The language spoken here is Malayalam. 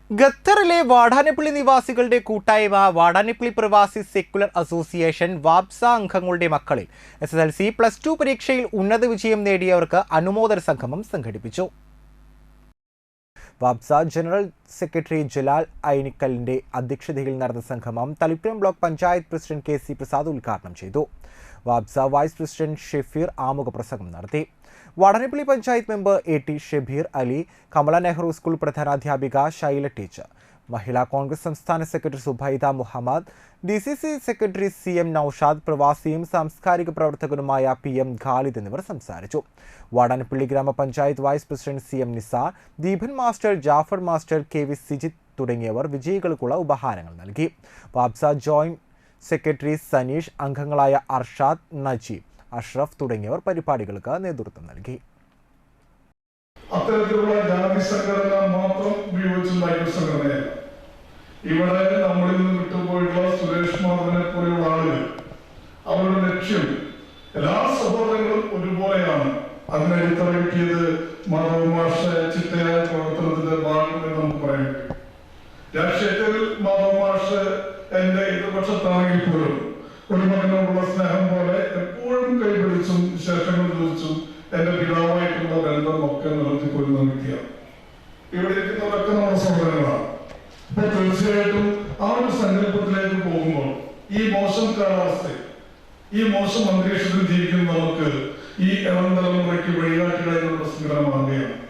ഖത്തറിലെ വാടാനപ്പള്ളി നിവാസികളുടെ കൂട്ടായ്മ വാടാനപ്പള്ളി പ്രവാസി സെക്യുലർ അസോസിയേഷൻ വാബ്സ അംഗങ്ങളുടെ മക്കളിൽ SSLC+2 പരീക്ഷയിൽ ഉന്നത വിജയം നേടിയവർക്ക് അനുമോദന സംഗമം സംഘടിപ്പിച്ചു. വാബ്സ ജനറൽ സെക്രട്ടറി ജലാൽ ഐനിക്കലിന്റെ അധ്യക്ഷതയിൽ നടന്ന സംഗമം Thalippuram block panchayat president KC Prasad ഉദ്ഘാടനം ചെയ്തു. വാബ്സ വൈസ് പ്രസിഡന്റ് ഷെഫീർ ആമുഖ പ്രസംഗം നടത്തി. Vadanappally panchayat member AT Shabeer Ali, Kamala Nehru school പ്രധാനാധ്യാപിക ശൈല ടീച്ചർ, മഹിളാ കോൺഗ്രസ് സംസ്ഥാന secretary Subaida Muhammad, DCC secretary CM Noushad, പ്രവാസിയും സാംസ്കാരിക പ്രവർത്തകനുമായ PM ഖാലിദ് എന്നിവർ സംസാരിച്ചു. Vadanappally grama panchayat vice president CM Nisar, Deepan master, Jafar master, KV Sijith തുടങ്ങിയവർ വിജയികൾക്കുള്ള ഉപഹാരങ്ങൾ നൽകി. വാബ്സ ജോയിന്റ് സെക്രട്ടറി സനീഷ്, അംഗങ്ങളായ അർഷാദ്, നജീബ്, അഷ്റഫ് തുടങ്ങിയവർ പരിപാടികൾക്ക് നേതൃത്വം നൽകി. അത്തരത്തിലുള്ള ജാതി സംഘടന മാത്രം ഉപയോഗിച്ചുണ്ടാക്കിയ സംഘടനയല്ല. ഇവിടെ നമ്മളിൽ നിന്ന് വിട്ടുപോയിട്ടുള്ള സുരേഷ് മാധവനെ പോലെയുള്ള ആളുകൾ, അവരുടെ ലക്ഷ്യം എല്ലാ സഹോദരങ്ങളും ഒരുപോലെയാണ്. അതിനെ എടുത്തിറക്കിയത് മാധവ മാഷ ചിട്ടയായ പ്രവർത്തനത്തിന്റെ ഭാഗം എന്ന് നമുക്ക് പറയാൻ കഴിയും. രാഷ്ട്രീയത്തിൽ മാധവ മാഷ് എന്റെ എതിർപക്ഷത്താണെങ്കിൽ പോലും ഒരു മകനോടുള്ള സ്നേഹം പോലെ എപ്പോഴും കൈപിടിച്ചും വിശേഷങ്ങൾ ചോദിച്ചും എന്റെ പിതാവായിട്ടുള്ള ബന്ധം ഒക്കെ നിലനിർത്തിക്കൊള്ളുന്ന വ്യക്തിയാണ്. ഇവിടെ ഇരിക്കുന്നവരൊക്കെ നമ്മുടെ സഹോദരങ്ങളാണ്. അപ്പൊ തീർച്ചയായിട്ടും ആ ഒരു സങ്കല്പത്തിലേക്ക് പോകുമ്പോൾ ഈ മോശം കാലാവസ്ഥയിൽ, ഈ മോശം അന്തരീക്ഷത്തിൽ ജീവിക്കുന്ന നമുക്ക് ഈ ഇളം തലമുറയ്ക്ക് വഴികാട്ടികളായിട്ടുള്ള സംഘടന മാറുകയാണ്.